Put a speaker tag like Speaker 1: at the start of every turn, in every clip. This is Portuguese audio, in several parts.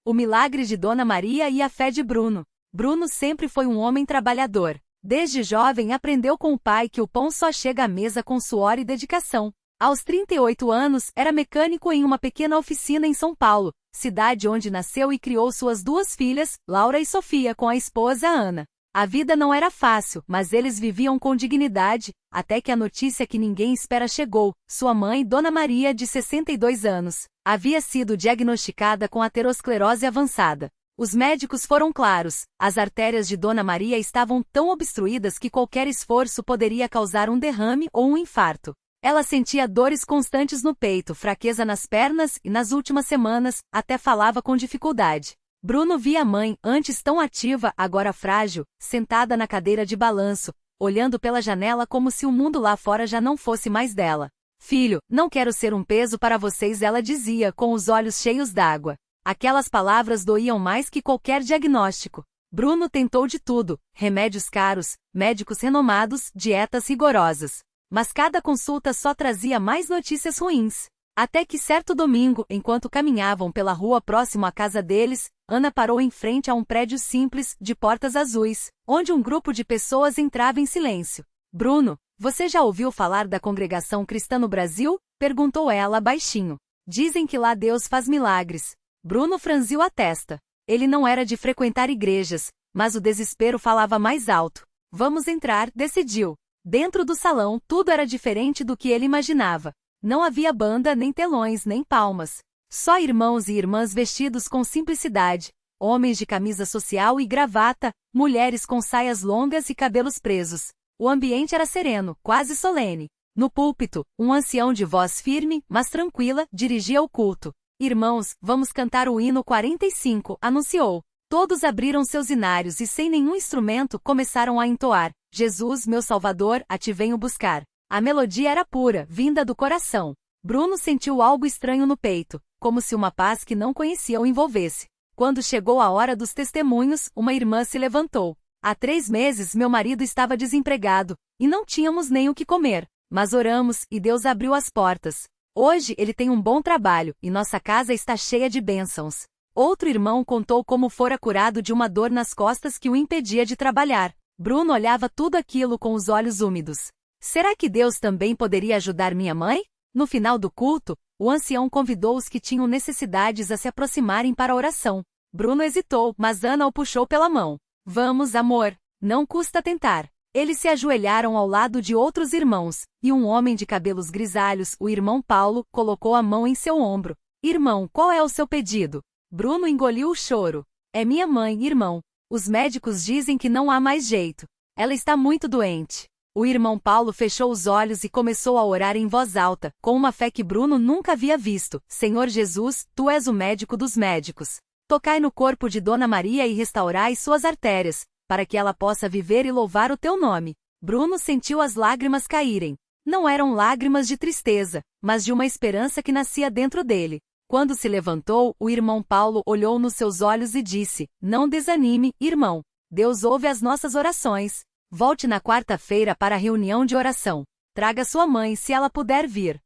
Speaker 1: O milagre de Dona Maria e a fé de Bruno. Bruno sempre foi um homem trabalhador. Desde jovem aprendeu com o pai que o pão só chega à mesa com suor e dedicação. Aos 38 anos, era mecânico em uma pequena oficina em São Paulo, cidade onde nasceu e criou suas duas filhas, Laura e Sofia, com a esposa Ana. A vida não era fácil, mas eles viviam com dignidade, até que a notícia que ninguém espera chegou. Sua mãe, Dona Maria, de 62 anos, havia sido diagnosticada com aterosclerose avançada. Os médicos foram claros: as artérias de Dona Maria estavam tão obstruídas que qualquer esforço poderia causar um derrame ou um infarto. Ela sentia dores constantes no peito, fraqueza nas pernas e, nas últimas semanas, até falava com dificuldade. Bruno via a mãe, antes tão ativa, agora frágil, sentada na cadeira de balanço, olhando pela janela como se o mundo lá fora já não fosse mais dela. Filho, não quero ser um peso para vocês, ela dizia, com os olhos cheios d'água. Aquelas palavras doíam mais que qualquer diagnóstico. Bruno tentou de tudo: remédios caros, médicos renomados, dietas rigorosas. Mas cada consulta só trazia mais notícias ruins. Até que certo domingo, enquanto caminhavam pela rua próximo à casa deles, Ana parou em frente a um prédio simples, de portas azuis, onde um grupo de pessoas entrava em silêncio. Bruno, você já ouviu falar da Congregação Cristã no Brasil? Perguntou ela baixinho. Dizem que lá Deus faz milagres. Bruno franziu a testa. Ele não era de frequentar igrejas, mas o desespero falava mais alto. Vamos entrar, decidiu. Dentro do salão, tudo era diferente do que ele imaginava. Não havia banda, nem telões, nem palmas. Só irmãos e irmãs vestidos com simplicidade, homens de camisa social e gravata, mulheres com saias longas e cabelos presos. O ambiente era sereno, quase solene. No púlpito, um ancião de voz firme, mas tranquila, dirigia o culto. Irmãos, vamos cantar o hino 45, anunciou. Todos abriram seus inários e, sem nenhum instrumento, começaram a entoar: Jesus, meu Salvador, a ti venho buscar. A melodia era pura, vinda do coração. Bruno sentiu algo estranho no peito, como se uma paz que não conhecia o envolvesse. Quando chegou a hora dos testemunhos, uma irmã se levantou. Há 3 meses meu marido estava desempregado, e não tínhamos nem o que comer. Mas oramos, e Deus abriu as portas. Hoje ele tem um bom trabalho, e nossa casa está cheia de bênçãos. Outro irmão contou como fora curado de uma dor nas costas que o impedia de trabalhar. Bruno olhava tudo aquilo com os olhos úmidos. Será que Deus também poderia ajudar minha mãe? No final do culto, o ancião convidou os que tinham necessidades a se aproximarem para a oração. Bruno hesitou, mas Ana o puxou pela mão. Vamos, amor. Não custa tentar. Eles se ajoelharam ao lado de outros irmãos, e um homem de cabelos grisalhos, o irmão Paulo, colocou a mão em seu ombro. Irmão, qual é o seu pedido? Bruno engoliu o choro. É minha mãe, irmão. Os médicos dizem que não há mais jeito. Ela está muito doente. O irmão Paulo fechou os olhos e começou a orar em voz alta, com uma fé que Bruno nunca havia visto. Senhor Jesus, tu és o médico dos médicos. Tocai no corpo de Dona Maria e restaurai suas artérias, para que ela possa viver e louvar o teu nome. Bruno sentiu as lágrimas caírem. Não eram lágrimas de tristeza, mas de uma esperança que nascia dentro dele. Quando se levantou, o irmão Paulo olhou nos seus olhos e disse: Não desanime, irmão. Deus ouve as nossas orações. Volte na quarta-feira para a reunião de oração. Traga sua mãe se ela puder vir.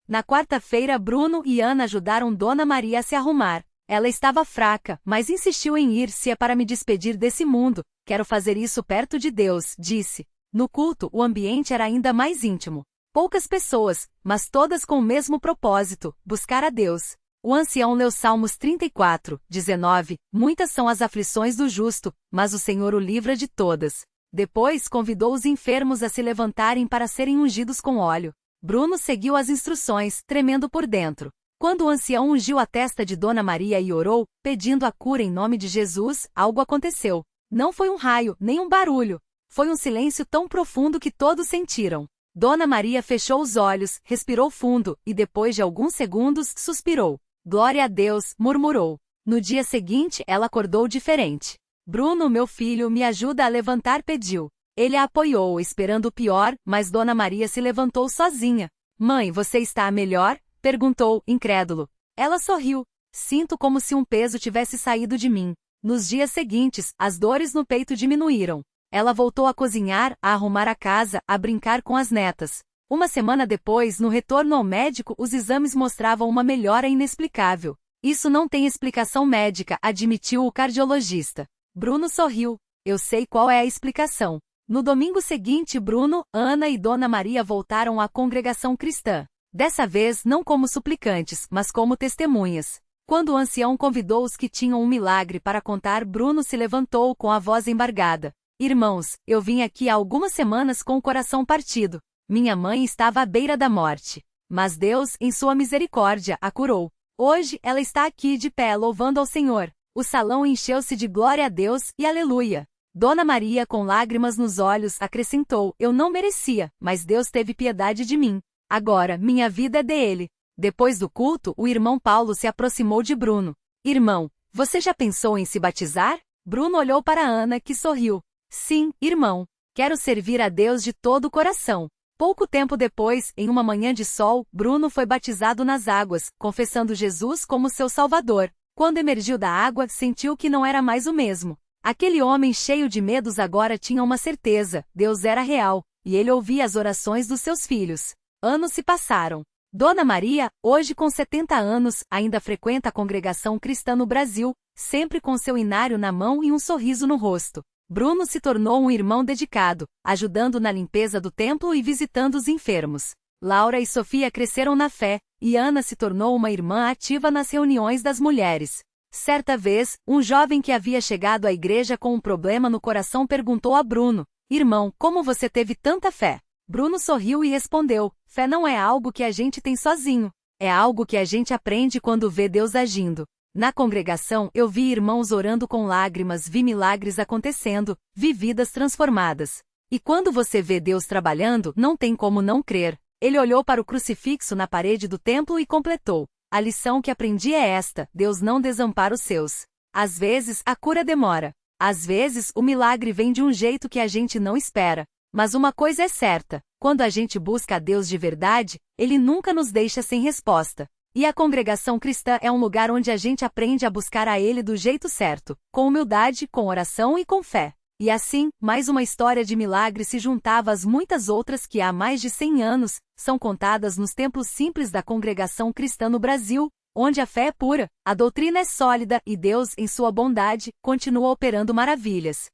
Speaker 1: Na quarta-feira, Bruno e Ana ajudaram Dona Maria a se arrumar. Ela estava fraca, mas insistiu em ir se é para me despedir desse mundo. Quero fazer isso perto de Deus, disse. No culto, o ambiente era ainda mais íntimo. Poucas pessoas, mas todas com o mesmo propósito: buscar a Deus. O ancião leu Salmos 34, 19. Muitas são as aflições do justo, mas o Senhor o livra de todas. Depois convidou os enfermos a se levantarem para serem ungidos com óleo. Bruno seguiu as instruções, tremendo por dentro. Quando o ancião ungiu a testa de Dona Maria e orou, pedindo a cura em nome de Jesus, algo aconteceu. Não foi um raio, nem um barulho. Foi um silêncio tão profundo que todos sentiram. Dona Maria fechou os olhos, respirou fundo, e depois de alguns segundos, suspirou. Glória a Deus, murmurou. No dia seguinte, ela acordou diferente. Bruno, meu filho, me ajuda a levantar, pediu. Ele a apoiou, esperando o pior, mas Dona Maria se levantou sozinha. Mãe, você está melhor? Perguntou, incrédulo. Ela sorriu. Sinto como se um peso tivesse saído de mim. Nos dias seguintes, as dores no peito diminuíram. Ela voltou a cozinhar, a arrumar a casa, a brincar com as netas. Uma semana depois, no retorno ao médico, os exames mostravam uma melhora inexplicável. Isso não tem explicação médica, admitiu o cardiologista. Bruno sorriu. Eu sei qual é a explicação. No domingo seguinte, Bruno, Ana e Dona Maria voltaram à congregação cristã. Dessa vez não como suplicantes, mas como testemunhas. Quando o ancião convidou os que tinham um milagre para contar, Bruno se levantou com a voz embargada. Irmãos, eu vim aqui há algumas semanas com o coração partido. Minha mãe estava à beira da morte. Mas Deus, em sua misericórdia, a curou. Hoje, ela está aqui de pé louvando ao Senhor. O salão encheu-se de glória a Deus e aleluia. Dona Maria, com lágrimas nos olhos, acrescentou, eu não merecia, mas Deus teve piedade de mim. Agora, minha vida é dele. Depois do culto, o irmão Paulo se aproximou de Bruno. Irmão, você já pensou em se batizar? Bruno olhou para Ana, que sorriu. Sim, irmão. Quero servir a Deus de todo o coração. Pouco tempo depois, em uma manhã de sol, Bruno foi batizado nas águas, confessando Jesus como seu Salvador. Quando emergiu da água, sentiu que não era mais o mesmo. Aquele homem cheio de medos agora tinha uma certeza, Deus era real, e ele ouvia as orações dos seus filhos. Anos se passaram. Dona Maria, hoje com 70 anos, ainda frequenta a congregação cristã no Brasil, sempre com seu inário na mão e um sorriso no rosto. Bruno se tornou um irmão dedicado, ajudando na limpeza do templo e visitando os enfermos. Laura e Sofia cresceram na fé, e Ana se tornou uma irmã ativa nas reuniões das mulheres. Certa vez, um jovem que havia chegado à igreja com um problema no coração perguntou a Bruno, irmão, como você teve tanta fé? Bruno sorriu e respondeu, fé não é algo que a gente tem sozinho, é algo que a gente aprende quando vê Deus agindo. Na congregação, eu vi irmãos orando com lágrimas, vi milagres acontecendo, vi vidas transformadas. E quando você vê Deus trabalhando, não tem como não crer. Ele olhou para o crucifixo na parede do templo e completou. A lição que aprendi é esta, Deus não desampara os seus. Às vezes, a cura demora. Às vezes, o milagre vem de um jeito que a gente não espera. Mas uma coisa é certa, quando a gente busca a Deus de verdade, Ele nunca nos deixa sem resposta. E a congregação cristã é um lugar onde a gente aprende a buscar a Ele do jeito certo, com humildade, com oração e com fé. E assim, mais uma história de milagre se juntava às muitas outras que há mais de 100 anos, são contadas nos templos simples da congregação cristã no Brasil, onde a fé é pura, a doutrina é sólida e Deus, em sua bondade, continua operando maravilhas.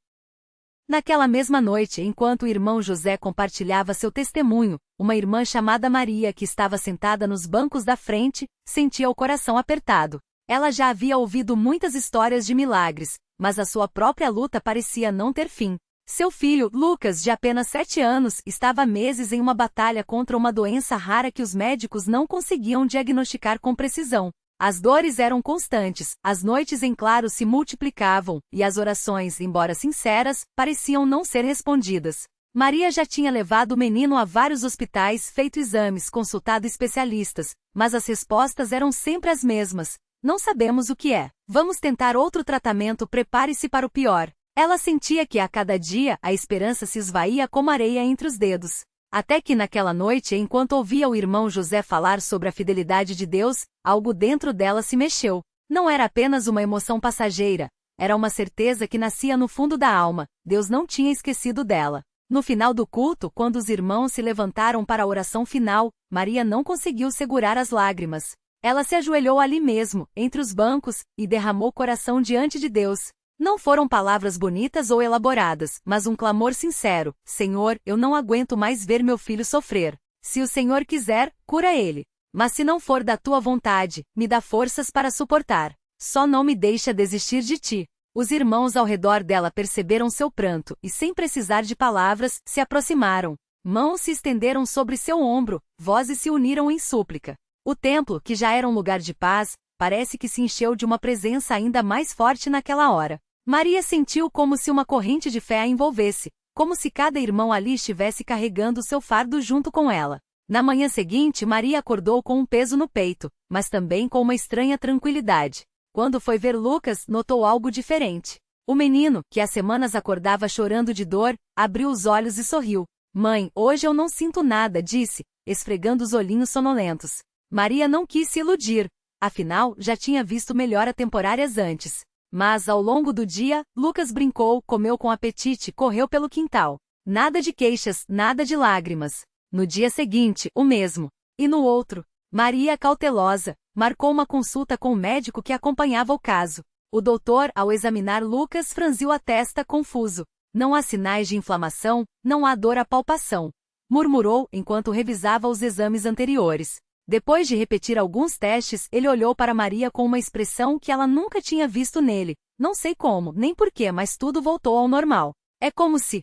Speaker 1: Naquela mesma noite, enquanto o irmão José compartilhava seu testemunho, uma irmã chamada Maria, que estava sentada nos bancos da frente, sentia o coração apertado. Ela já havia ouvido muitas histórias de milagres, mas a sua própria luta parecia não ter fim. Seu filho, Lucas, de apenas 7 anos, estava há meses em uma batalha contra uma doença rara que os médicos não conseguiam diagnosticar com precisão. As dores eram constantes, as noites em claro se multiplicavam, e as orações, embora sinceras, pareciam não ser respondidas. Maria já tinha levado o menino a vários hospitais, feito exames, consultado especialistas, mas as respostas eram sempre as mesmas. Não sabemos o que é. Vamos tentar outro tratamento, prepare-se para o pior. Ela sentia que a cada dia a esperança se esvaía como areia entre os dedos. Até que naquela noite, enquanto ouvia o irmão José falar sobre a fidelidade de Deus, algo dentro dela se mexeu. Não era apenas uma emoção passageira, era uma certeza que nascia no fundo da alma, Deus não tinha esquecido dela. No final do culto, quando os irmãos se levantaram para a oração final, Maria não conseguiu segurar as lágrimas. Ela se ajoelhou ali mesmo, entre os bancos, e derramou o coração diante de Deus. Não foram palavras bonitas ou elaboradas, mas um clamor sincero: Senhor, eu não aguento mais ver meu filho sofrer. Se o Senhor quiser, cura ele. Mas se não for da tua vontade, me dá forças para suportar. Só não me deixa desistir de ti. Os irmãos ao redor dela perceberam seu pranto e, sem precisar de palavras, se aproximaram. Mãos se estenderam sobre seu ombro, vozes se uniram em súplica. O templo, que já era um lugar de paz, parece que se encheu de uma presença ainda mais forte naquela hora. Maria sentiu como se uma corrente de fé a envolvesse, como se cada irmão ali estivesse carregando seu fardo junto com ela. Na manhã seguinte, Maria acordou com um peso no peito, mas também com uma estranha tranquilidade. Quando foi ver Lucas, notou algo diferente. O menino, que há semanas acordava chorando de dor, abriu os olhos e sorriu. Mãe, hoje eu não sinto nada, disse, esfregando os olhinhos sonolentos. Maria não quis se iludir, afinal, já tinha visto melhora temporárias antes. Mas, ao longo do dia, Lucas brincou, comeu com apetite, correu pelo quintal. Nada de queixas, nada de lágrimas. No dia seguinte, o mesmo. E no outro. Maria, cautelosa, marcou uma consulta com o médico que acompanhava o caso. O doutor, ao examinar Lucas, franziu a testa, confuso. Não há sinais de inflamação, não há dor à palpação, murmurou enquanto revisava os exames anteriores. Depois de repetir alguns testes, ele olhou para Maria com uma expressão que ela nunca tinha visto nele. Não sei como, nem porquê, mas tudo voltou ao normal. É como se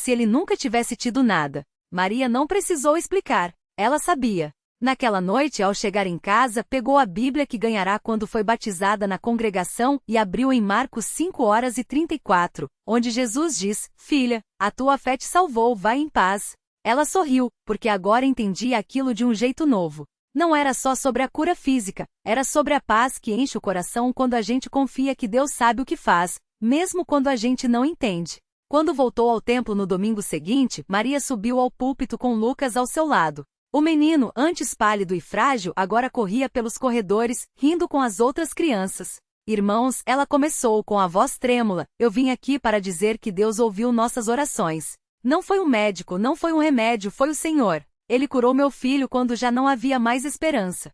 Speaker 1: ele nunca tivesse tido nada. Maria não precisou explicar. Ela sabia. Naquela noite, ao chegar em casa, pegou a Bíblia que ganhará quando foi batizada na congregação e abriu em Marcos 5:34, onde Jesus diz: Filha, a tua fé te salvou, vai em paz. Ela sorriu, porque agora entendia aquilo de um jeito novo. Não era só sobre a cura física, era sobre a paz que enche o coração quando a gente confia que Deus sabe o que faz, mesmo quando a gente não entende. Quando voltou ao templo no domingo seguinte, Maria subiu ao púlpito com Lucas ao seu lado. O menino, antes pálido e frágil, agora corria pelos corredores, rindo com as outras crianças. Irmãos, ela começou com a voz trêmula, eu vim aqui para dizer que Deus ouviu nossas orações. Não foi um médico, não foi um remédio, foi o Senhor. Ele curou meu filho quando já não havia mais esperança.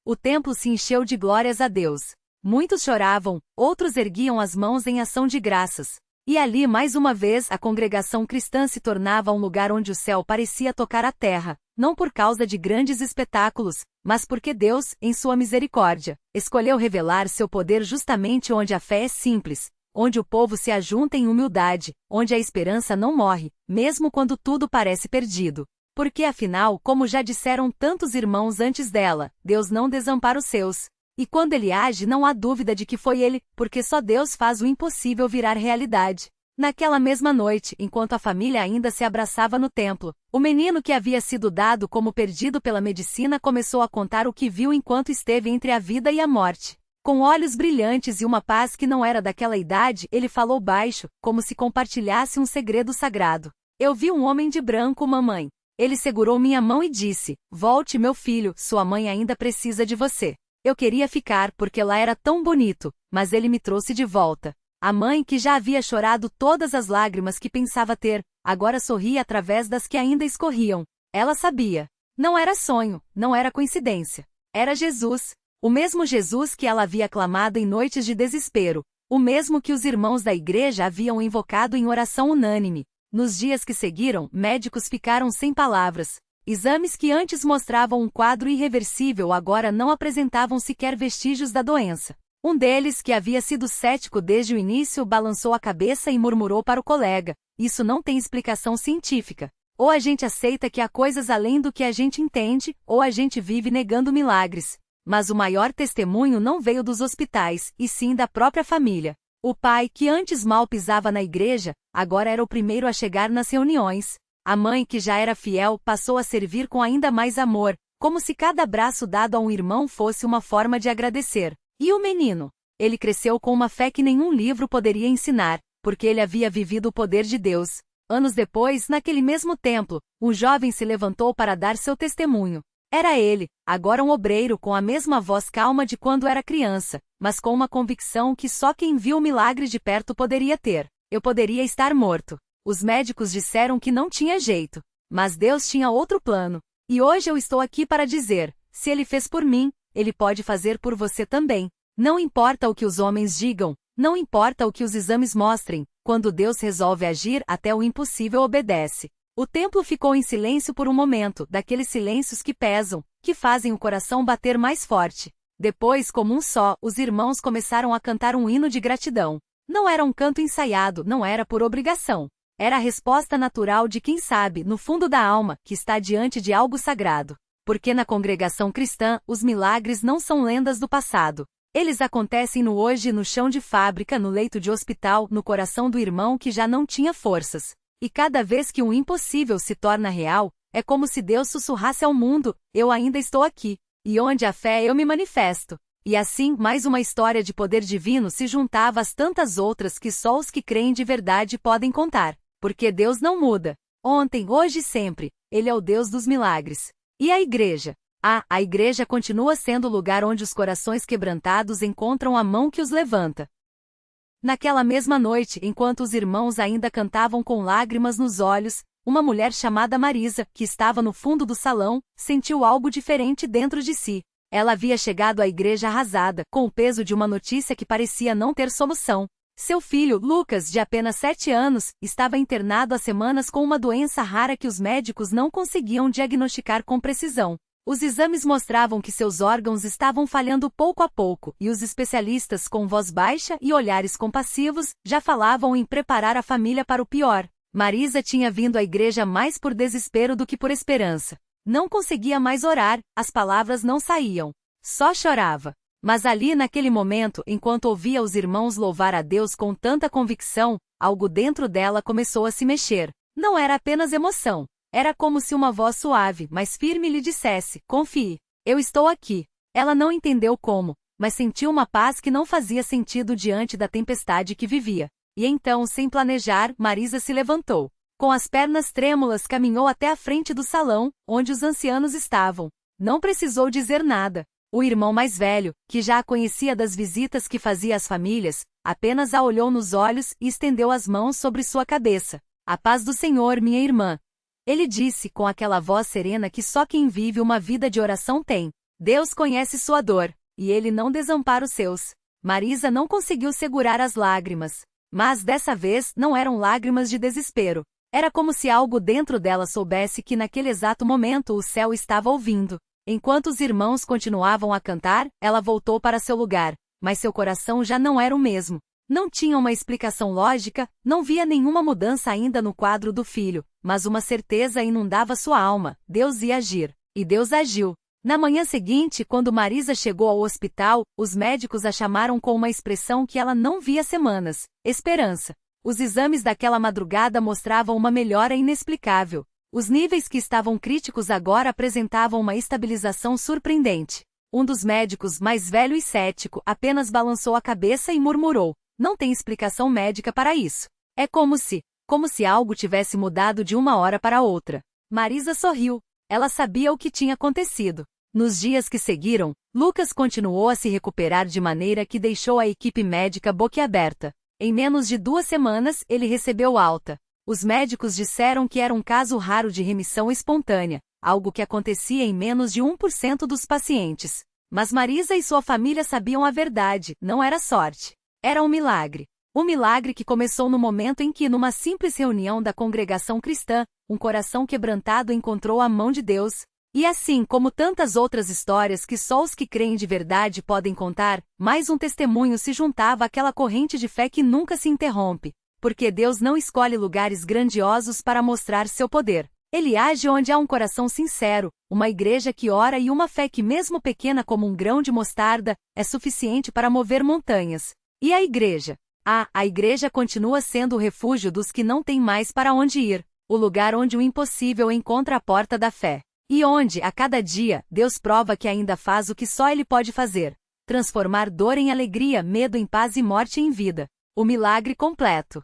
Speaker 1: O templo se encheu de glórias a Deus. Muitos choravam, outros erguiam as mãos em ação de graças. E ali, mais uma vez, a congregação cristã se tornava um lugar onde o céu parecia tocar a terra, não por causa de grandes espetáculos, mas porque Deus, em sua misericórdia, escolheu revelar seu poder justamente onde a fé é simples, onde o povo se ajunta em humildade, onde a esperança não morre, mesmo quando tudo parece perdido. Porque afinal, como já disseram tantos irmãos antes dela, Deus não desampara os seus. E quando ele age, não há dúvida de que foi ele, porque só Deus faz o impossível virar realidade. Naquela mesma noite, enquanto a família ainda se abraçava no templo, o menino que havia sido dado como perdido pela medicina começou a contar o que viu enquanto esteve entre a vida e a morte. Com olhos brilhantes e uma paz que não era daquela idade, ele falou baixo, como se compartilhasse um segredo sagrado. Eu vi um homem de branco, mamãe. Ele segurou minha mão e disse: Volte, meu filho, sua mãe ainda precisa de você. Eu queria ficar porque lá era tão bonito, mas ele me trouxe de volta. A mãe, que já havia chorado todas as lágrimas que pensava ter, agora sorria através das que ainda escorriam. Ela sabia. Não era sonho, não era coincidência. Era Jesus. O mesmo Jesus que ela havia clamado em noites de desespero. O mesmo que os irmãos da igreja haviam invocado em oração unânime. Nos dias que seguiram, médicos ficaram sem palavras. Exames que antes mostravam um quadro irreversível agora não apresentavam sequer vestígios da doença. Um deles, que havia sido cético desde o início, balançou a cabeça e murmurou para o colega: Isso não tem explicação científica. Ou a gente aceita que há coisas além do que a gente entende, ou a gente vive negando milagres. Mas o maior testemunho não veio dos hospitais, e sim da própria família. O pai, que antes mal pisava na igreja, agora era o primeiro a chegar nas reuniões. A mãe, que já era fiel, passou a servir com ainda mais amor, como se cada abraço dado a um irmão fosse uma forma de agradecer. E o menino? Ele cresceu com uma fé que nenhum livro poderia ensinar, porque ele havia vivido o poder de Deus. Anos depois, naquele mesmo templo, um jovem se levantou para dar seu testemunho. Era ele, agora um obreiro com a mesma voz calma de quando era criança, mas com uma convicção que só quem viu o milagre de perto poderia ter. Eu poderia estar morto. Os médicos disseram que não tinha jeito, mas Deus tinha outro plano. E hoje eu estou aqui para dizer: se Ele fez por mim, Ele pode fazer por você também. Não importa o que os homens digam, não importa o que os exames mostrem, quando Deus resolve agir, até o impossível obedece. O templo ficou em silêncio por um momento, daqueles silêncios que pesam, que fazem o coração bater mais forte. Depois, como um só, os irmãos começaram a cantar um hino de gratidão. Não era um canto ensaiado, não era por obrigação. Era a resposta natural de quem sabe, no fundo da alma, que está diante de algo sagrado. Porque na congregação cristã, os milagres não são lendas do passado. Eles acontecem no hoje, no chão de fábrica, no leito de hospital, no coração do irmão que já não tinha forças. E cada vez que um impossível se torna real, é como se Deus sussurrasse ao mundo: eu ainda estou aqui. E onde há fé eu me manifesto. E assim, mais uma história de poder divino se juntava às tantas outras que só os que creem de verdade podem contar. Porque Deus não muda. Ontem, hoje e sempre, Ele é o Deus dos milagres. E a igreja? A igreja continua sendo o lugar onde os corações quebrantados encontram a mão que os levanta. Naquela mesma noite, enquanto os irmãos ainda cantavam com lágrimas nos olhos, uma mulher chamada Marisa, que estava no fundo do salão, sentiu algo diferente dentro de si. Ela havia chegado à igreja arrasada, com o peso de uma notícia que parecia não ter solução. Seu filho, Lucas, de apenas 7 anos, estava internado há semanas com uma doença rara que os médicos não conseguiam diagnosticar com precisão. Os exames mostravam que seus órgãos estavam falhando pouco a pouco, e os especialistas, com voz baixa e olhares compassivos, já falavam em preparar a família para o pior. Marisa tinha vindo à igreja mais por desespero do que por esperança. Não conseguia mais orar, as palavras não saíam. Só chorava. Mas ali naquele momento, enquanto ouvia os irmãos louvar a Deus com tanta convicção, algo dentro dela começou a se mexer. Não era apenas emoção. Era como se uma voz suave, mas firme lhe dissesse: confie, eu estou aqui. Ela não entendeu como, mas sentiu uma paz que não fazia sentido diante da tempestade que vivia. E então, sem planejar, Marisa se levantou. Com as pernas trêmulas, caminhou até a frente do salão, onde os ancianos estavam. Não precisou dizer nada. O irmão mais velho, que já a conhecia das visitas que fazia às famílias, apenas a olhou nos olhos e estendeu as mãos sobre sua cabeça. A paz do Senhor, minha irmã. Ele disse com aquela voz serena que só quem vive uma vida de oração tem. Deus conhece sua dor, e Ele não desampara os seus. Marisa não conseguiu segurar as lágrimas. Mas dessa vez não eram lágrimas de desespero. Era como se algo dentro dela soubesse que naquele exato momento o céu estava ouvindo. Enquanto os irmãos continuavam a cantar, ela voltou para seu lugar, mas seu coração já não era o mesmo. Não tinha uma explicação lógica, não via nenhuma mudança ainda no quadro do filho, mas uma certeza inundava sua alma: Deus ia agir. E Deus agiu. Na manhã seguinte, quando Marisa chegou ao hospital, os médicos a chamaram com uma expressão que ela não via há semanas: esperança. Os exames daquela madrugada mostravam uma melhora inexplicável. Os níveis que estavam críticos agora apresentavam uma estabilização surpreendente. Um dos médicos, mais velho e cético, apenas balançou a cabeça e murmurou: não tem explicação médica para isso. É como se algo tivesse mudado de uma hora para outra. Marisa sorriu. Ela sabia o que tinha acontecido. Nos dias que seguiram, Lucas continuou a se recuperar de maneira que deixou a equipe médica boquiaberta. Em menos de 2 semanas, ele recebeu alta. Os médicos disseram que era um caso raro de remissão espontânea, algo que acontecia em menos de 1% dos pacientes. Mas Marisa e sua família sabiam a verdade: não era sorte. Era um milagre. Um milagre que começou no momento em que, numa simples reunião da congregação cristã, um coração quebrantado encontrou a mão de Deus. E assim como tantas outras histórias que só os que creem de verdade podem contar, mais um testemunho se juntava àquela corrente de fé que nunca se interrompe. Porque Deus não escolhe lugares grandiosos para mostrar seu poder. Ele age onde há um coração sincero, uma igreja que ora e uma fé que, mesmo pequena como um grão de mostarda, é suficiente para mover montanhas. E a igreja? A igreja continua sendo o refúgio dos que não têm mais para onde ir, o lugar onde o impossível encontra a porta da fé. E onde, a cada dia, Deus prova que ainda faz o que só Ele pode fazer: transformar dor em alegria, medo em paz e morte em vida. O milagre completo.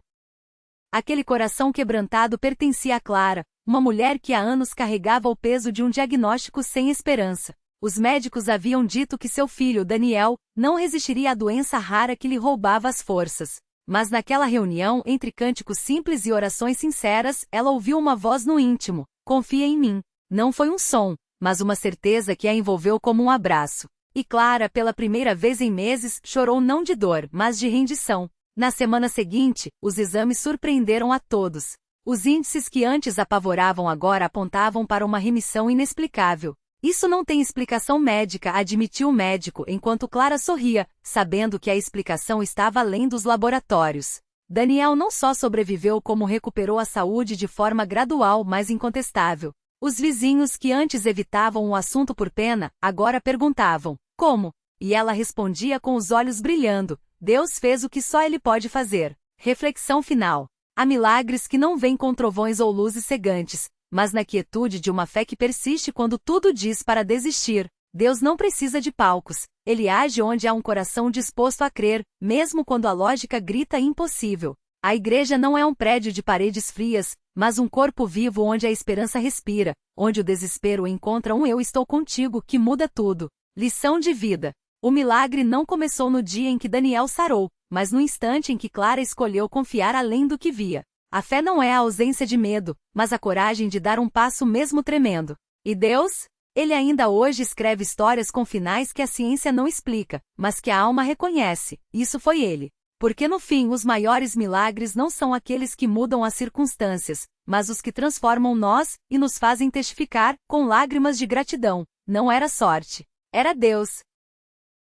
Speaker 1: Aquele coração quebrantado pertencia a Clara, uma mulher que há anos carregava o peso de um diagnóstico sem esperança. Os médicos haviam dito que seu filho, Daniel, não resistiria à doença rara que lhe roubava as forças. Mas naquela reunião, entre cânticos simples e orações sinceras, ela ouviu uma voz no íntimo: confia em mim. Não foi um som, mas uma certeza que a envolveu como um abraço. E Clara, pela primeira vez em meses, chorou não de dor, mas de rendição. Na semana seguinte, os exames surpreenderam a todos. Os índices que antes apavoravam agora apontavam para uma remissão inexplicável. Isso não tem explicação médica, admitiu o médico, enquanto Clara sorria, sabendo que a explicação estava além dos laboratórios. Daniel não só sobreviveu como recuperou a saúde de forma gradual, mas incontestável. Os vizinhos que antes evitavam o assunto por pena, agora perguntavam: como? E ela respondia com os olhos brilhando: Deus fez o que só Ele pode fazer. Reflexão final. Há milagres que não vêm com trovões ou luzes cegantes, mas na quietude de uma fé que persiste quando tudo diz para desistir. Deus não precisa de palcos. Ele age onde há um coração disposto a crer, mesmo quando a lógica grita impossível. A igreja não é um prédio de paredes frias, mas um corpo vivo onde a esperança respira, onde o desespero encontra um eu estou contigo que muda tudo. Lição de vida. O milagre não começou no dia em que Daniel sarou, mas no instante em que Clara escolheu confiar além do que via. A fé não é a ausência de medo, mas a coragem de dar um passo mesmo tremendo. E Deus? Ele ainda hoje escreve histórias com finais que a ciência não explica, mas que a alma reconhece. Isso foi ele. Porque no fim os maiores milagres não são aqueles que mudam as circunstâncias, mas os que transformam nós e nos fazem testificar, com lágrimas de gratidão. Não era sorte. Era Deus.